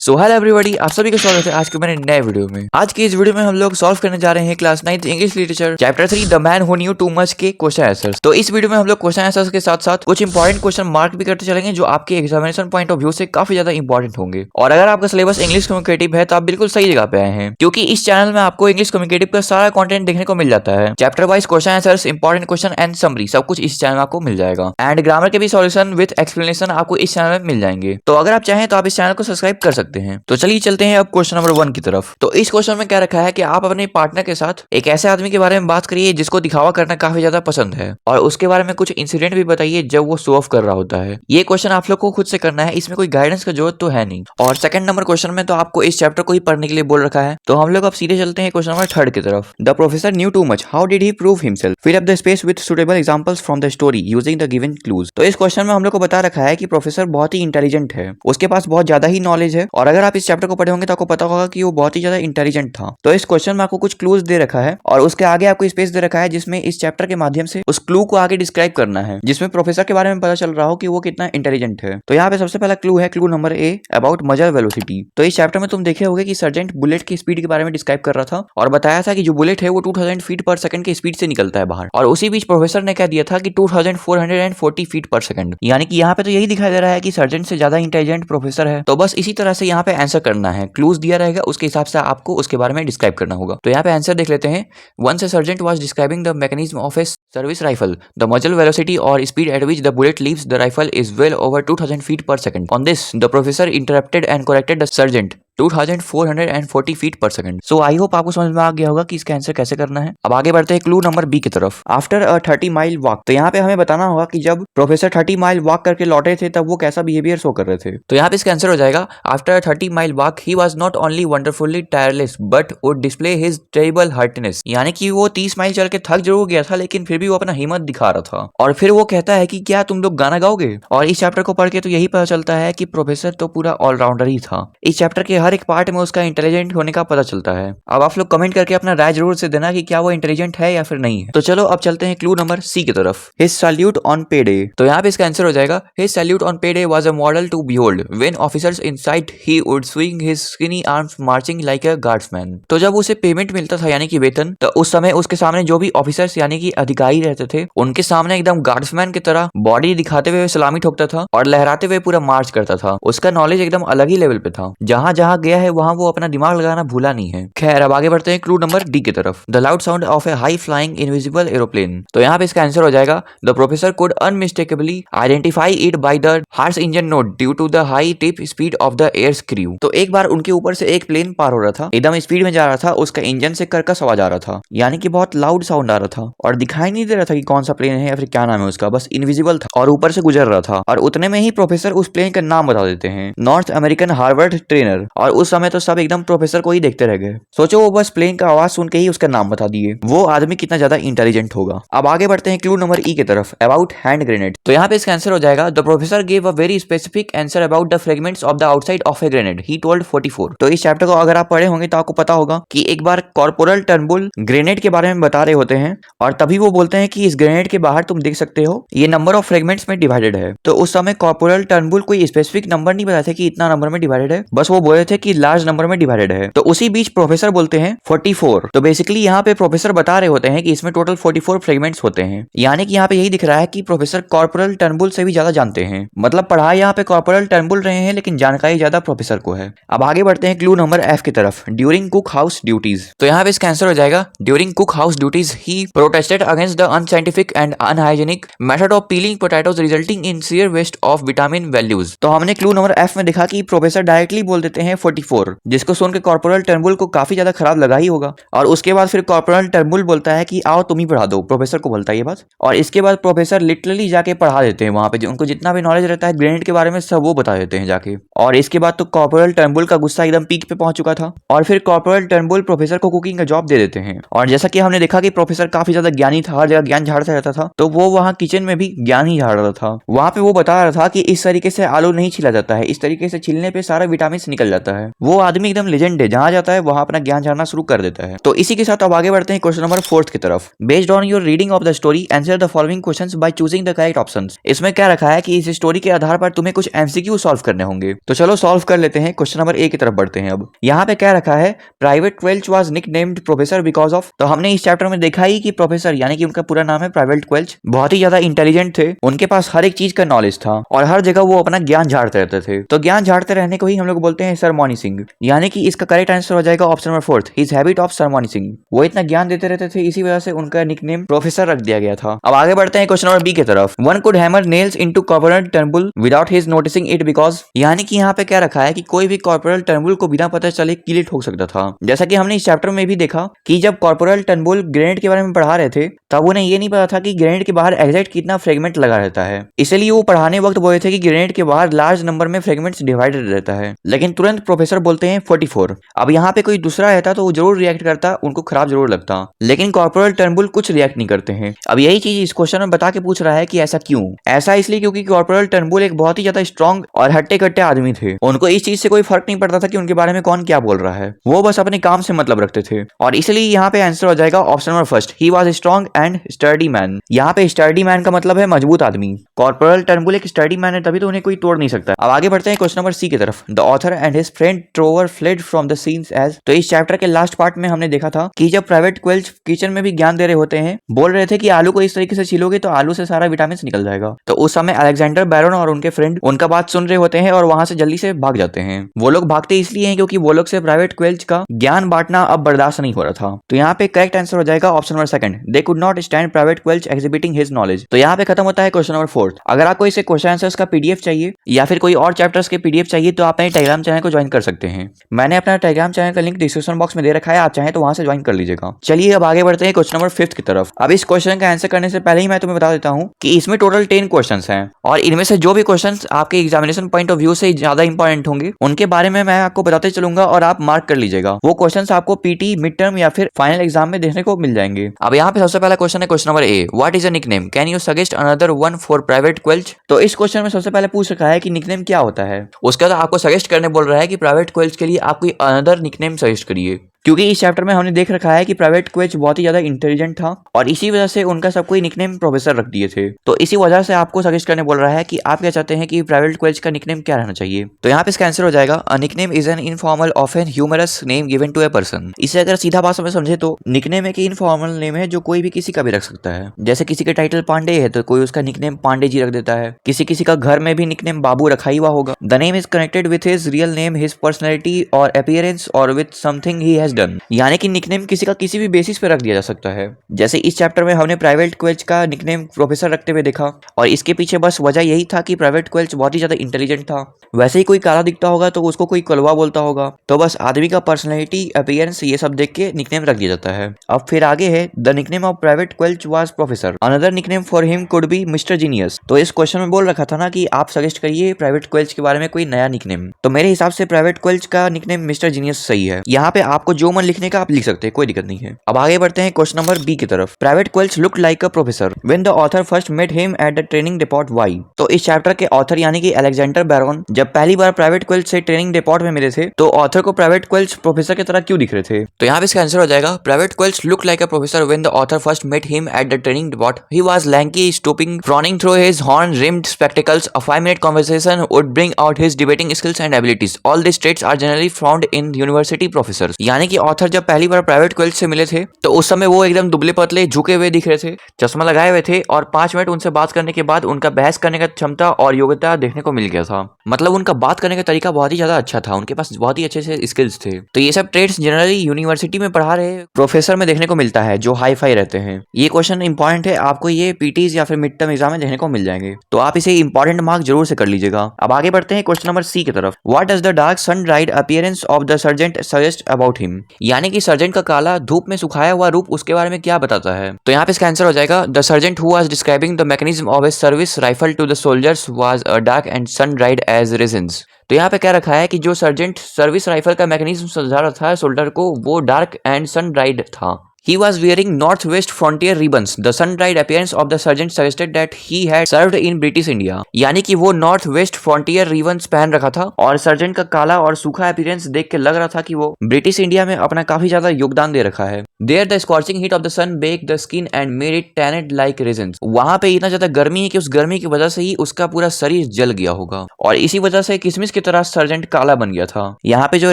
So hello everybody, आप सभी का स्वागत है आज के मेरे नए वीडियो में। आज की इस वीडियो में हम लोग सॉल्व करने जा रहे हैं class 9th English literature chapter 3 the man who new too much के क्वेश्चन आंसर्स। तो इस वीडियो में हम लोग क्वेश्चन आंसर्स के साथ साथ कुछ इंपॉर्टेंट क्वेश्चन मार्क भी करते चलेंगे जो आपके एग्जामिनेशन पॉइंट ऑफ व्यू से काफी ज्यादा इंपॉर्टेंट होंगे। और अगर आपका सिलेबस इंग्लिश कम्युनिकेटिव है तो आप बिल्कुल सही जगह पे आए हैं, क्योंकि इस चैनल में आपको इंग्लिश कम्युनिकेटिव का सारा कंटेंट देखने को मिल जाता है। Chapter wise question answers, important question and summary सब कुछ इस चैनल में आपको मिल जाएगा। एंड ग्रामर के भी सॉल्यूशन विद एक्सप्लेनेशन आपको इस चैनल में मिल जाएंगे। तो अगर आप चाहें तो आप इस चैनल को सब्सक्राइब कर सकते हैं। तो चलिए चलते हैं अब क्वेश्चन नंबर 1 की तरफ। तो इस क्वेश्चन में क्या रखा है कि आप अपने पार्टनर के साथ एक ऐसे आदमी के बारे में बात करिए जिसको दिखावा करना काफी ज्यादा पसंद है, और उसके बारे में कुछ इंसिडेंट भी बताइए जब वो शो ऑफ कर रहा होता है। ये क्वेश्चन आप लोग को खुद से करना है, इसमें कोई गाइडेंस का जरूरत तो है नहीं। और सेकंड नंबर क्वेश्चन में तो आपको इस चैप्टर को ही पढ़ने के लिए बोल रखा है। तो हम लोग अब सीधे चलते हैं क्वेश्चन नंबर 3 की तरफ। The professor knew too much, how did he prove himself, fill up the space with suitable examples from the story using the given clues. तो इस क्वेश्चन में हम लोग को बता रखा है कि प्रोफेसर बहुत ही इंटेलिजेंट है, उसके पास बहुत ज्यादा ही नॉलेज है, और अगर आप इस चैप्टर को पढ़े होंगे तो आपको पता होगा कि वो बहुत ही ज्यादा इंटेलिजेंट था। तो इस क्वेश्चन में आपको कुछ क्लूज दे रखा है और उसके आगे आपको स्पेस दे रखा है जिसमें इस चैप्टर के माध्यम से उस क्लू को आगे डिस्क्राइब करना है, जिसमें प्रोफेसर के बारे में पता चल रहा हो कि वो कितना इंटेलिजेंट है। तो यहाँ पे सबसे पहला क्लू है क्लू नंबर ए, अबाउट मजर वेलोसिटी। तो इस चैप्टर में तुम देखे होगे कि सर्जेंट बुलेट की स्पीड के बारे में डिस्क्राइब कर रहा था और बताया था कि जो बुलेट है वो 2000 फीट पर सेकंड की स्पीड से निकलता है बाहर। और उसी बीच प्रोफेसर ने क्या दिया था कि 2440 फीट पर सेकंड। यानी कि यहाँ पे तो यही दिखाई दे रहा है कि सर्जेंट से ज्यादा इंटेलिजेंट प्रोफेसर है। तो बस इसी तरह से यहाँ पे आंसर करना है, क्लूज दिया रहेगा उसके हिसाब से आपको उसके बारे में डिस्क्राइब करना होगा। तो यहाँ पे आंसर देख लेते हैं। Once a sergeant was describing the mechanism of a service rifle, the muzzle velocity और speed at which the bullet leaves the rifle is well over 2000 feet per second. On this the professor interrupted and corrected the sergeant 2440 feet per second. So I hope आपको समझ में आ गया होगा कि इसका answer कैसे करना है। अब आगे बढ़ते हैं क्लू नंबर बी की तरफ। आफ्टर अ 30 माइल वॉक, तो यहाँ पे हमें बताना होगा कि जब प्रोफेसर 30 माइल वॉक करके लौटे थे तब वो कैसा बिहेवियर शो कर रहे थे। तो यहाँ पे इसका आंसर हो जाएगा, after 30 mile walk he was not only wonderfully tireless but would display his terrible heartiness. यानी कि वो 30 माइल चल के थक जरूर गया था, लेकिन फिर भी वो अपना हिम्मत दिखा रहा था। और फिर वो कहता है कि क्या तुम लोग गाना गाओगे। और इस चैप्टर को पढ़ के तो यही पता चलता है कि प्रोफेसर तो पूरा ऑलराउंडर ही था। इस चैप्टर के हर एक पार्ट में उसका इंटेलिजेंट होने का पता चलता है। अब आप लोग कमेंट करके अपना राय जरूर से देना कि क्या वो इंटेलिजेंट है या फिर नहीं है। तो चलो अब चलते हैं क्लू नंबर सी की तरफ। His salute on pay day, तो यहाँ पे इसका आंसर हो जाएगा, his salute on pay day was a model to behold when officers in sight he would swing his skinny arms marching like a guardsman. तो जब उसे पेमेंट मिलता था यानी कि वेतन, तो उस समय उसके सामने जो भी ऑफिसर्स यानी कि अधिकारी रहते थे उनके सामने एकदम गार्ड्समैन की तरह बॉडी दिखाते हुए सलामी ठोकता था और लहराते हुए पूरा मार्च करता था। उसका नॉलेज एकदम अलग ही लेवल पे था। जहां जहां गया है वहां वो अपना दिमाग लगाना भूला नहीं है। खैर अब आगे बढ़ते हैं क्लू नंबर डी की तरफ। The loud sound of a high flying invisible aeroplane, तो यहाँ पे इसका आंसर हो जाएगा, the professor could unmistakably identify it by the harsh engine note due to the high tip speed of the airscrew. तो एक बार उनके ऊपर से एक प्लेन पार हो रहा था, एकदम स्पीड में जा रहा था, उसका इंजन से कर्कश आवाज आ रहा था, यानी कि बहुत लाउड साउंड आ रहा था और दिखाई नहीं दे रहा था कि कौन सा प्लेन है या फिर क्या नाम है उसका, बस इनविजिबल था और ऊपर से गुजर रहा था। और उतने में ही प्रोफेसर उस प्लेन का नाम बता देते हैं, नॉर्थ अमेरिकन हार्वर्ड ट्रेनर। और उस समय तो सब एकदम प्रोफेसर को ही देखते रह गए। सोचो वो बस प्लेन का आवाज सुन के ही उसका नाम बता दिए, वो आदमी कितना ज्यादा इंटेलिजेंट होगा। अब आगे बढ़ते हैं क्लू नंबर ई की तरफ, अबाउट हैंड ग्रेनेड। तो यहाँ पे इसका आंसर हो जाएगा, the professor gave a very specific answer about the fragments of the outside of a grenade he told 44। तो इस चैप्टर को अगर आप पढ़े होंगे तो आपको पता होगा कि एक बार कॉर्पोरल टर्नबुल ग्रेनेड के बारे में बता रहे होते हैं और तभी वो बोलते हैं कि इस ग्रेनेड के बाहर तुम देख सकते हो ये नंबर ऑफ फ्रेगमेंट्स में डिवाइडेड है। तो उस समय कॉर्पोरल टर्नबुल कोई स्पेसिफिक नंबर नहीं बताया था कि इतना नंबर में डिवाइडेड है, बस वो बोले थे कि लार्ज नंबर में डिवाइडेड है। तो उसी बीच प्रोफेसर बोलते हैं 44। तो बेसिकली यहाँ पे प्रोफेसर बता रहे होते हैं कि इसमें टोटल 44 फ्रेगमेंट्स होते हैं, यानी कि यहाँ पे यही दिख रहा है कि प्रोफेसर कॉर्पोरल टर्नबुल से भी ज्यादा जानते हैं। मतलब पढ़ाई यहाँ पे कॉर्पोरल टर्नबुल रहे हैं लेकिन जानकारी ज्यादा प्रोफेसर को है। अब आगे बढ़ते हैं क्लू नंबर एफ की तरफ, ड्यूरिंग कुक हाउस ड्यूटीज। तो यहाँ पे इसका आंसर हो जाएगा, during cookhouse duties he protested against the unscientific and unhygienic method of peeling potatoes resulting in severe waste of vitamin values. तो हमने क्लू नंबर एफ में देखा कि प्रोफेसर डायरेक्टली बोल देते हैं 44, जिसको सुन के कॉर्पोरल टर्नबुल को काफी ज्यादा खराब लगा ही होगा। और उसके बाद फिर कॉर्पोरल टर्नबुल बोलता है कि आओ तुम ही पढ़ा दो, प्रोफेसर को बोलता है ये बात। और इसके बाद प्रोफेसर लिटरली जाके पढ़ा देते हैं, वहां पे उनको जितना भी नॉलेज रहता है ग्रेनेड के बारे में सब वो बता देते हैं जाके। और इसके बाद तो कॉर्पोरल टर्नबुल का गुस्सा एकदम पीक पे पहुंच चुका था और फिर कॉर्पोरल टर्नबुल प्रोफेसर को कुकिंग का जॉब दे देते हैं। और जैसा कि हमने देखा कि प्रोफेसर काफी ज्यादा ज्ञानी था, हर जगह ज्ञान झाड़ता रहता था, तो वो वहाँ किचन में भी ज्ञान ही झाड़ रहा था। वहां पे वो बता रहा था कि इस तरीके से आलू नहीं छिला जाता है, इस तरीके से छिलने पे सारा विटामिन निकल जाता जाता है। वो आदमी एकदम लेजेंड है, जहां जाता है वहां अपना ज्ञान झाड़ना शुरू कर देता है। तो इसी के साथ अब आगे बढ़ते हैं क्वेश्चन नंबर 4 की तरफ। Based on your reading of the story answer the following questions by choosing the correct options. इसमें क्या रखा है कि इस स्टोरी के आधार पर तुम्हें कुछ एमसीक्यू सॉल्व करने होंगे। तो चलो सॉल्व कर लेते हैं। क्वेश्चन नंबर ए की तरफ बढ़ते हैं। अब यहाँ पे क्या रखा है, private Quelch was nicknamed professor because of. तो हमने इस चैप्टर में देखा ही कि प्रोफेसर यानी कि उनका पूरा नाम है प्राइवेट क्वेल्च, बहुत ही ज्यादा इंटेलिजेंट थे, उनके पास हर एक चीज का नॉलेज था और हर जगह वो अपना ज्ञान झाड़ते रहते थे। तो ज्ञान झाड़ते रहने को ही हम लोग बोलते हैं सरमॉनिसिंग, यानी कि इसका करेक्ट आंसर हो जाएगा option number 4, his habit of sermonising. वो इतना ज्ञान देते रहते थे, इसी वजह से उनका निकनेम प्रोफेसर रख दिया गया था। अब आगे बढ़ते हैं क्वेश्चन नंबर बी की तरफ। One could hammer nails into corporal Turnbull without his noticing it because. यानी कि यहाँ पे क्या रखा है कि कोई भी कॉर्पोरल टर्नबुल को बिना पता चले कील ठोक सकता था। जैसा कि हमने इस चैप्टर में भी देखा कि जब कॉर्पोरल टर्नबुल ग्रेनेड के बारे में पढ़ा रहे थे तब उन्हें ये नहीं पता था कि ग्रेनेड के बाहर एग्जैक्ट कितना फ्रेगमेंट लगा रहता है, इसलिए वो पढ़ाने वक्त बोले थे कि ग्रेनेड के बाहर लार्ज नंबर में फ्रेगमेंट्स डिवाइडेड रहता है, लेकिन तुरंत प्रोफेसर बोलते हैं 44। अब यहाँ पे कोई दूसरा रहता तो वो जरूर रिएक्ट करता, उनको खराब जरूर लगता, लेकिन कॉर्पोरल टर्नबुल कुछ रिएक्ट नहीं करते हैं। अब यही चीज इस क्वेश्चन में बता के पूछ रहा है कि ऐसा क्यों। ऐसा इसलिए क्योंकि कॉर्पोरल टर्नबुल एक बहुत ही ज्यादा स्ट्रॉन्ग और हट्टे कट्टे आदमी थे, उनको इस चीज से कोई फर्क नहीं पड़ता था कि उनके बारे में कौन क्या बोल रहा है, वो बस अपने काम से मतलब रखते थे। और इसलिए यहाँ पे आंसर हो जाएगा option number first, he was strong and sturdy man. यहाँ पे स्टर्डी मैन का मतलब है मजबूत आदमी। कॉर्पोरल टर्नबुल एक स्टर्डी मैन है, तभी तो उन्हें कोई तोड़ नहीं सकता। अब आगे बढ़ते हैं क्वेश्चन नंबर सी की तरफ। The author and his friend Trevor fled from the scenes edge. तो इस चैप्टर के लास्ट पार्ट में हमने देखा था कि जब प्राइवेट क्वेल्च किचन में भी ज्ञान दे रहे होते हैं, बोल रहे थे कि आलू को इस तरीके से छीलोगे तो आलू से सारा विटामिन निकल जाएगा। तो उस समय अलेक्जेंडर बैरन और उनके फ्रेंड उनका बात सुन रहे होते हैं और वहां से जल्दी से भाग जाते हैं। वो लोग भागते इसलिए हैं क्योंकि वो लोग से प्राइवेट क्वेल्च का ज्ञान बांटना अब बर्दाश्त नहीं हो रहा था। तो यहाँ पे करेक्ट आंसर हो जाएगा option number second, they could not stand private Quelch exhibiting his knowledge. तो यहाँ पे खत्म होता है क्वेश्चन नंबर 4। अगर आपको इसे क्वेश्चन आंसर्स का पीडीएफ चाहिए या फिर कोई और चैप्टर्स के पीडीएफ चाहिए तो आप मेरे टेलीग्राम चैनल को ज्वाइन कर सकते हैं। मैंने अपना टेलीग्राम चैनल का लिंक डिस्क्रिप्शन बॉक्स में दे रखा है, आप चाहें तो वहां से ज्वाइन कर लीजिएगा। चलिए अब आगे बढ़ते हैं क्वेश्चन नंबर 5 की तरफ। अब इस क्वेश्चन का आंसर करने से पहले ही मैं तुम्हें बता देता हूँ कि इसमें टोटल 10 क्वेश्चन हैं और इनमें से जो भी क्वेश्चन आपके एग्जामिनेशन पॉइंट ऑफ व्यू से ज्यादा इंपॉर्टेंट होंगे उनके बारे में मैं आपको बताते चलूंगा और आप मार्क कर लीजिएगा। वो क्वेश्चन आपको पीटी, मिड टर्म या फिर फाइनल एग्जाम में देखने को मिल जाएंगे। अब यहाँ पे सबसे पहला क्वेश्चन है question number A, what is a nickname, can you suggest another one for private Quelch. तो इस क्वेश्चन में सबसे पहले पूछ रखा है कि निकनेम क्या होता है, उसके बाद आपको सजेस्ट करने बोल रहा है कि प्राइवेट क्वेल्च के लिए आप कोई अनदर निकनेम सजेस्ट करिए। क्योंकि इस चैप्टर में हमने देख रखा है कि प्राइवेट क्वेल्च बहुत ही ज्यादा इंटेलिजेंट था और इसी वजह से उनका सब कोई निकनेम प्रोफेसर रख दिए थे। तो इसी वजह से आपको सजेस्ट करने बोल रहा है कि आप क्या चाहते हैं कि प्राइवेट क्वेल्च का निकनेम क्या रहना चाहिए। तो यहाँ पे इसका आंसर हो जाएगा a nickname is an informal of an humorous name given to a person. इसे अगर सीधा भाषा में समझे तो निकनेम एक इनफॉर्मल नेम है जो कोई भी किसी का भी रख सकता है। जैसे किसी के टाइटल पांडे है तो कोई उसका निकनेम पांडे जी रख देता है, किसी किसी का घर में भी निकनेम बाबू रखा ही हुआ होगा। The name is connected with his real name, his personality और अपीयरेंस और with something he has done. यानी कि निकनेम किसी का किसी भी बेसिस पे रख दिया जा सकता है। जैसे इस चैप्टर में हमने प्राइवेट क्वेल्च का निकनेम प्रोफेसर रखते हुए देखा और इसके पीछे बस वजह यही था कि प्राइवेट क्वेल्च बहुत ही ज्यादा इंटेलिजेंट था। वैसे ही कोई काला दिखता होगा तो उसको कोई कलवा बोलता होगा, तो बस आदमी का पर्सनैलिटी, अपीयरेंस ये सब देख के निकनेम रख दिया जाता है। अब फिर आगे है the nickname of private Quelch was professor, another nickname for him could be mister genius. तो इस क्वेश्चन में बोल रखा था ना कि आप सजेस्ट करिए प्राइवेट क्वेल्च के बारे में कोई नया निकनेम। तो मेरे हिसाब से प्राइवेट क्वेल्च का निकनेम मिस्टर जीनियस सही है। यहाँ पे आपको जो मन लिखने का आप लिख सकते हैं, कोई दिक्कत नहीं है। अब आगे बढ़ते हैं क्वेश्चन नंबर बी की तरफ। Private Quelch looked like a professor when the author first met him at the training depot why. तो इस चैप्टर के ऑथर यानी कि अलेक्जेंडर बैरन जब पहली बार प्राइवेट क्वेल्च से ट्रेनिंग डिपोट में मिले थे तो ऑथर को प्राइवेट क्वेल्च प्रोफेसर की तरह क्यों दिख रहे थे। तो यहाँ पे इसका आंसर हो जाएगा private Quelch looked like a professor when the author first met him at the training depot. He was lanky, stooping, frowning through his horn-rimmed spectacles. A 5-minute conversation would bring out his debating skills and abilities. All these traits are generally found in university professors. यानी कि author जब पहली बार private क्वेल्च से मिले थे तो उस समय वो एकदम दुबले पतले झुके हुए दिख रहे थे, चश्मा लगाए हुए थे और 5 मिनट उनसे बात करने के बाद उनका बहस करने का क्षमता और योग्यता देखने को मिल गया था। मतलब उनका बात करने का तरीका बहुत ही ज्यादा अच्छा था, उनके पास बहुत ही अच्छे से स्किल्स थे। तो ये सब ट्रेड्स जनरली यूनिवर्सिटी में पढ़ा रहे प्रोफेसर में देखने को मिलता है जो हाई फाई रहते हैं। ये क्वेश्चन इंपॉर्टेंट है, आपको ये पीटीज या फिर मिड टर्म एग्जाम में देखने को मिल जाएंगे, तो आप इसे इंपॉर्टेंट मार्क जरूर से कर लीजिएगा। अब आगे बढ़ते हैं क्वेश्चन नंबर सी की तरफ। What does the dark sun dried appearance of the sergeant suggest about him. यानी कि सर्जेंट का काला धूप में सुखाया हुआ रूप उसके बारे में क्या बताता है। तो यहाँ पे इसका आंसर हो जाएगा the sergeant who was describing the mechanism of his service rifle to the soldiers was a dark and sun dried as raisins. तो यहाँ पे क्या रखा है कि जो सर्जेंट सर्विस राइफल का मैकेनिज्म समझा रहा था सोल्डर को, वो डार्क एंड सन ड्राइड था। He was wearing Northwest Frontier ribbons. The sun-dried appearance of the sergeant suggested that he had served in British India. यानी कि वो नॉर्थ वेस्ट फ्रंटियर रिबन्स पहन रखा था और सर्जेंट का काला और सूखा अपीयरेंस देख के लग रहा था कि वो ब्रिटिश इंडिया में अपना काफी ज्यादा योगदान दे रखा है। There the scorching heat of the sun baked the skin and made it tanned like raisins. वहां पे इतना ज्यादा गर्मी है कि उस गर्मी की वजह से ही उसका पूरा शरीर जल गया होगा और इसी वजह से किशमिश की तरह सर्जेंट काला बन गया था। यहाँ पे जो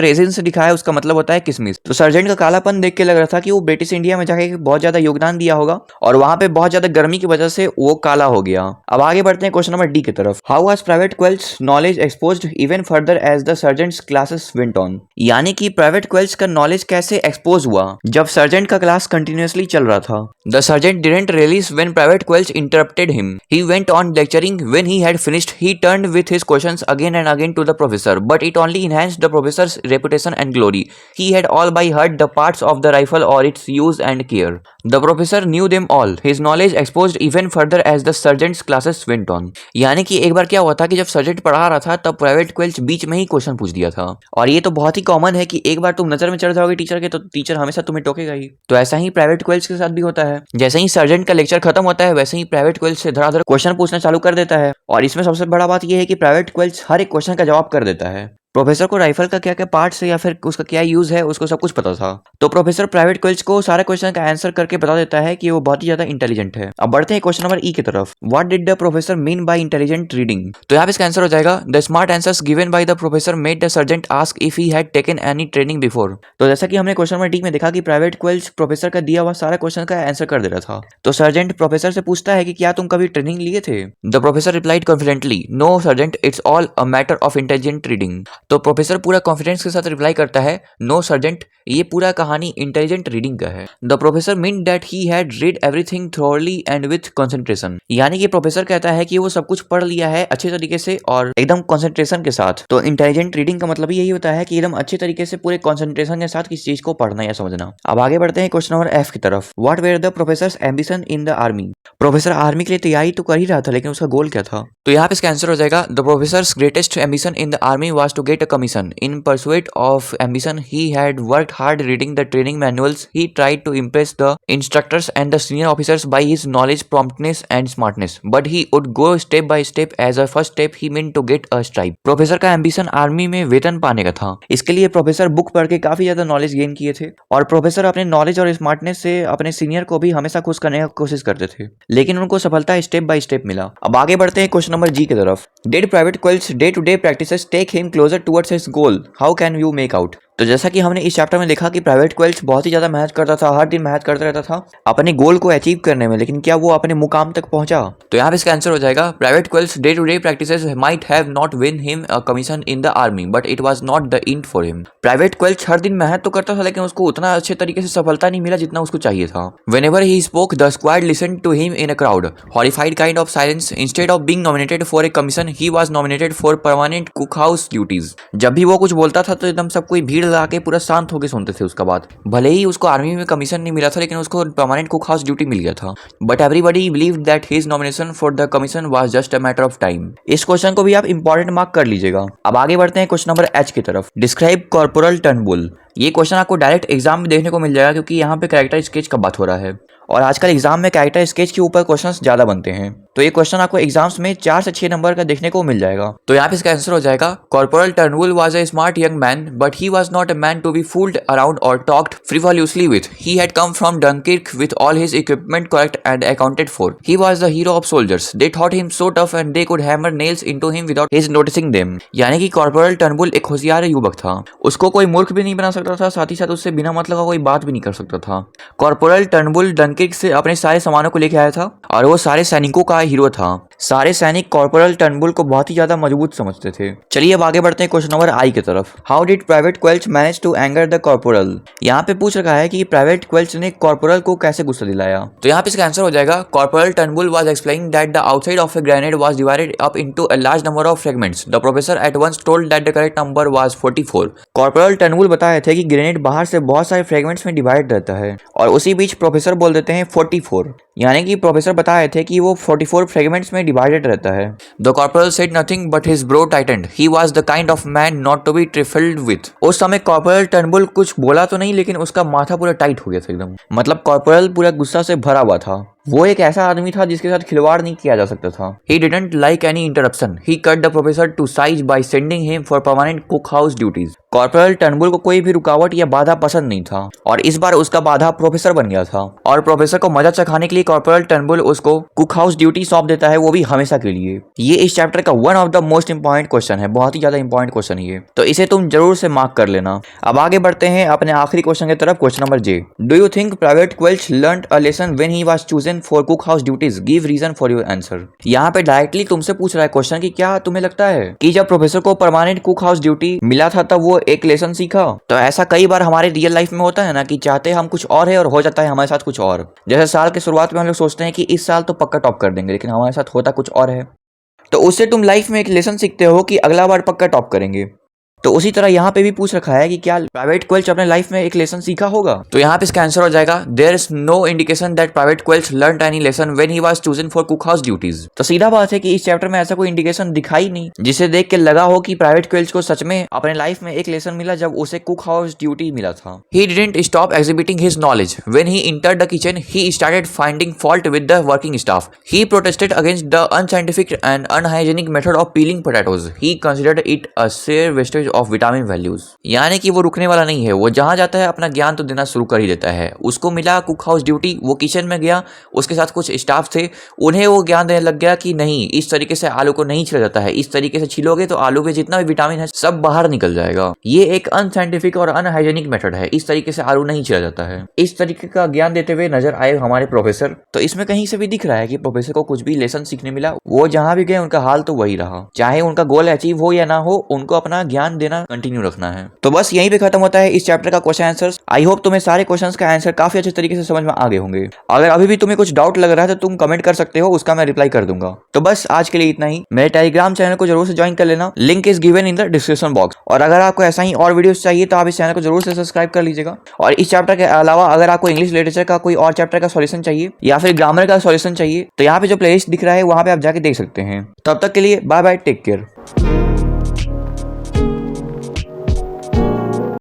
रेजिन दिखा है उसका मतलब होता है किशमिश। तो सर्जेंट का कालापन देख के लग रहा था कि वो ब्रिटिश इंडिया में जाके बहुत ज्यादा योगदान दिया होगा और वहां पे बहुत ज्यादा गर्मी की वजह से वो काला हो गया। अब आगे बढ़ते हैं क्वेश्चन नंबर डी की तरफ। How was private Quelch's knowledge exposed even further as the sergeant's classes went on. यानी कि प्राइवेट क्वेल्स का नॉलेज कैसे एक्सपोज हुआ जब सर्जेंट का क्लास कंटिन्यूअसली चल रहा था। The sergeant didn't realise when Private Quelch interrupted him. He went on lecturing when he had finished he turned with his questions again and again to the professor but it only enhanced the professor's reputation and glory. He had all by heart the parts of the rifle or its use and care. The professor knew them all. His knowledge exposed even further as the sergeant's classes went on. यानी कि एक बार क्या हुआ था कि जब sergeant पढ़ा रहा था तब प्राइवेट क्वेल्स बीच में ही क्वेश्चन पूछ दिया था और ये तो बहुत ही कॉमन है कि एक बार तुम नजर में चढ़ जाओगे टीचर के तो टीचर हमेशा तुम्हें टोकेगा ही। तो ऐसा ही प्राइवेट क्वेल्स के साथ भी होता है। जैसे ही सर्जेंट का लेक्चर खत्म होता है वैसे ही प्राइवेट क्वेल्स से धड़ाधड़ क्वेश्चन पूछना चालू कर देता है और इसमें सबसे बड़ा बात यह है कि प्राइवेट क्वेल्स हर एक क्वेश्चन का जवाब कर देता है। प्रोफेसर को राइफल का क्या क्या पार्ट्स है या फिर उसका क्या यूज है उसको सब कुछ पता था। तो प्रोफेसर प्राइवेट क्वेल्स को सारे क्वेश्चन का आंसर करके बता देता है कि वो बहुत ही ज्यादा इंटेलिजेंट है। अब बढ़ते हैं क्वेश्चन नंबर ई की तरफ। What did the professor mean by intelligent reading. तो यहाँ पे इसका आंसर हो जाएगा the smart answers given by the professor made the sergeant ask if he had taken any training before. तो जैसा कि हमने क्वेश्चन नंबर डी में देखा कि प्राइवेट क्वेल्स प्रोफेसर का दिया हुआ सारा क्वेश्चन का आंसर कर दे रहा था। तो सर्जेंट प्रोफेसर से पूछता है कि क्या तुम कभी ट्रेनिंग लिए थे। The professor replied confidently no sergeant it's all a matter of intelligent reading. तो प्रोफेसर पूरा कॉन्फिडेंस के साथ रिप्लाई करता है नो सर्जेंट ये पूरा कहानी इंटेलिजेंट रीडिंग का है। The professor mean that he had read everything thoroughly and with concentration. यानी कि प्रोफेसर कहता है कि वो सब कुछ पढ़ लिया है अच्छे तरीके से और एकदम कंसंट्रेशन के साथ। तो इंटेलिजेंट रीडिंग का मतलब यही होता है कि एकदम अच्छे तरीके से पूरे कंसंट्रेशन के साथ किसी चीज को पढ़ना या समझना। अब आगे बढ़ते हैं क्वेश्चन नंबर एफ की तरफ। What were the professor's ambition in the army. Professor army के लिए तैयारी तो कर ही रहा था लेकिन उसका गोल क्या था। तो यहाँ पे इसका आंसर हो जाएगा the professor's greatest ambition in the army was to get a commission. In pursuit of ambition he had worked hard reading the training manuals. He tried to impress the instructors and the senior officers by his knowledge, promptness and smartness. But he would go step by step. As a first step, he meant to get a stripe. Professor का ambition army में वेतन पाने का था। इसके लिए professor book पढ़ के काफी ज्यादा नॉलेज गेन किए थे और प्रोफेसर अपने नॉलेज और स्मार्टनेस से अपने सीनियर को भी हमेशा खुश करने की कोशिश करते थे लेकिन उनको सफलता स्टेप बाय स्टेप मिला। अब आगे बढ़ते हैं क्वेश्चन नंबर जी की तरफ। Did private Quill's day-to-day practices take him closer towards his goal? How can you make out? तो जैसा कि हमने इस चैप्टर में देखा कि प्राइवेट क्वेल्स बहुत ही ज्यादा मेहनत करता था, हर दिन मेहनत करता रहता था अपने गोल को अचीव करने में, लेकिन क्या वो अपने मुकाम तक पहुंचा? तो यहाँ पे इसका आंसर हो जाएगा private Quelch's day to day practices might have not win him a commission in the army but it was not the end for him. Private Quelch's हर दिन मेहनत तो करता था लेकिन उसको उतना अच्छे तरीके से सफलता नहीं मिला जितना उसको चाहिए था। Whenever he spoke, the squad listened to him in a crowd, horrified kind of silence. Instead of being nominated for a commission, he was nominated for permanent cookhouse duties. जब भी वो कुछ बोलता था तो एकदम सब कोई भीड़ लगा के पूरा शांत होकर सुनते थे उसका बात। भले ही उसको आर्मी में कमीशन नहीं मिला था लेकिन उसको परमानेंट कुक हाउस ड्यूटी मिल गया था। But everybody believed that his nomination for the commission was just a matter of time. इस क्वेश्चन को भी आप इंपॉर्टेंट मार्क कर लीजिएगा। अब आगे बढ़ते हैं क्वेश्चन नंबर एच की तरफ। Describe corporal Turnbull. ये क्वेश्चन आपको डायरेक्ट एग्जाम में देखने को मिल जाएगा क्योंकि यहाँ पे कैरेक्टर स्केच का बात हो रहा है और आजकल एग्जाम में कैरेक्टर स्केच के ऊपर क्वेश्चंस ज्यादा बनते हैं। तो ये क्वेश्चन आपको एग्जाम्स में 4 से 6 नंबर का देखने को मिल जाएगा। तो यहाँ पे इसका आंसर हो जाएगा corporal Turnbull was a smart young man but he was not a man to be fooled around और talked frivolously with. He had come from Dunkirk with all his equipment correct and accounted for. He was the hero of soldiers. They thought him so tough and they could hammer nails into him without his noticing them. यानी कि corporal Turnbull एक होशियार युवक था, उसको कोई मूर्ख भी नहीं बना सकता था, साथ ही साथ उससे बिना मतलब का कोई बात भी नहीं कर सकता था। कॉर्पोरल टर्नबुल डनकिर्क से अपने सारे सामानों को लेके आया था और वो सारे सैनिकों का हीरो था। सारे सैनिक कॉर्पोरल टर्नबुल को बहुत ही ज्यादा मजबूत समझते थे। चलिए अब आगे बढ़ते हैं क्वेश्चन नंबर आई की तरफ। How did private Quelch manage to anger the corporal. यहाँ पे पूछ रखा है कि प्राइवेट क्वेल्च ने कॉर्पोरल को कैसे गुस्सा दिलाया। तो यहाँ पे इसका आंसर हो जाएगा corporal Turnbull was explaining that the outside of a grenade was divided up into a large number of fragments. The professor at once told that the correct number was 44। Corporal Turnbull बताए थे कि grenade बाहर से बहुत सारे fragments में divide रहता है और उसी बीच प्रोफेसर बोल देते हैं 44। यानी कि प्रोफेसर बता रहे थे कि वो 44 फ्रेगमेंट्स में डिवाइडेड रहता है। The corporal said nothing but his brow tightened, he was the kind of man not to be trifled with. उस समय कॉर्पोरल टर्नबुल कुछ बोला तो नहीं, लेकिन उसका माथा पूरा टाइट हो गया था एकदम। मतलब कॉर्पोरल पूरा गुस्सा से भरा हुआ था। वो एक ऐसा आदमी था जिसके साथ खिलवाड़ नहीं किया जा सकता था। He didn't like any interruption. He cut the professor to size by sending him for permanent cookhouse duties. Corporal Turnbull को कोई भी रुकावट या बाधा पसंद नहीं था और इस बार उसका बाधा प्रोफेसर बन गया था। और प्रोफेसर को मजा चखाने के लिए कॉर्पोरल टर्नबुल उसको कुक हाउस ड्यूटी सौंप देता है, वो भी हमेशा के लिए। ये इस चैप्टर का one of the most important question है, बहुत ही ज्यादा इंपॉर्टेंट क्वेश्चन है ये, तो इसे तुम जरूर से मार्क कर लेना। अब आगे बढ़ते हैं अपने आखिरी क्वेश्चन की तरफ, question number J. Do you think private Quelch learned a lesson when he was chosen for cookhouse duties? Give reason for your answer. यहाँ पे डायरेक्टली तुमसे पूछ रहा है क्वेश्चन कि क्या तुम्हें लगता है कि जब प्रोफेसर को परमानेंट कुक हाउस ड्यूटी मिला था तब वो एक लेसन सीखा? तो ऐसा कई बार हमारे रियल लाइफ में होता है ना कि चाहते हम कुछ और है और हो जाता है हमारे साथ कुछ और। जैसे साल के शुरुआत में हम लोग सोचते हैं कि इस साल तो पक्का टॉप कर देंगे, लेकिन हमारे साथ होता कुछ और है। तो उससे तुम लाइफ में एक लेसन सीखते हो कि अगला बार पक्का टॉप करेंगे। तो उसी तरह यहाँ पे भी पूछ रखा है कि क्या प्राइवेट क्वेल्च अपने लाइफ में एक लेसन सीखा होगा? तो यहाँ पे इसका आंसर हो जाएगा there is no indication that private Quelch learned any lesson when he was chosen for cookhouse duties. तो सीधा बात है कि इस चैप्टर में ऐसा कोई इंडिकेशन दिखाई नहीं जिसे देख के लगा हो कि प्राइवेट क्वेल्च को सच में अपने लाइफ में एक लेसन मिला जब उसे कुक हाउस ड्यूटी मिला था। He didn't stop exhibiting his knowledge when he entered the kitchen. He started finding fault with the working staff. He protested against the unscientific and unhygienic method of peeling potatoes. He considered it a sheer wastage of vitamin value. यानी कि वो रुकने वाला नहीं है, वो जहां जाता है अपना ज्ञान तो देना शुरू कर ही देता है। उसको मिला कुक हाउस ड्यूटी, वो किचन में गया, उसके साथ कुछ स्टाफ थे, उन्हें वो ज्ञान देने लग गया कि नहीं, इस तरीके से आलू को नहीं छिला जाता है, इस तरीके से छिलोगे तो आलू में जितना भी विटामिन है सब बाहर निकल जाएगा। ये एक अनसाइंटिफिक और अनहाइजेनिक मेथड है, इस तरीके से आलू नहीं छिला जाता है। इस तरीके का ज्ञान देते हुए नजर आए हमारे प्रोफेसर। तो इसमें कहीं से भी दिख रहा है कि प्रोफेसर को कुछ भी लेसन सीखने मिला, वो जहां भी गए उनका हाल तो वही रहा। चाहे उनका गोल अचीव हो या ना हो, उनको अपना ज्ञान देना कंटिन्यू रखना है। तो बस यहीं पे खत्म होता है इस चैप्टर का क्वेश्चन आंसर्स। आई होप तुम्हें सारे क्वेश्चंस का आंसर काफी अच्छे तरीके से समझ में आ गए होंगे। अगर अभी भी तुम्हें कुछ डाउट लग रहा है तो तुम कमेंट कर सकते हो, उसका मैं रिप्लाई कर दूंगा। तो बस आज के लिए इतना ही। मेरे टेलीग्राम चैनल को जरूर से ज्वाइन कर लेना, link is given in the description box. और अगर आपको ऐसा ही और वीडियोस चाहिए तो आप इस चैनल को जरूर से सब्सक्राइब कर लीजिएगा। और इस चैप्टर के अलावा अगर आपको इंग्लिश लिटरेचर का कोई और चैप्टर का सॉल्यूशन चाहिए या फिर ग्रामर का सॉल्यूशन चाहिए तो यहाँ पे जो प्लेलिस्ट दिख रहा है वहां पे आप जाके देख सकते हैं। तब तक के लिए बाय बाय, टेक केयर।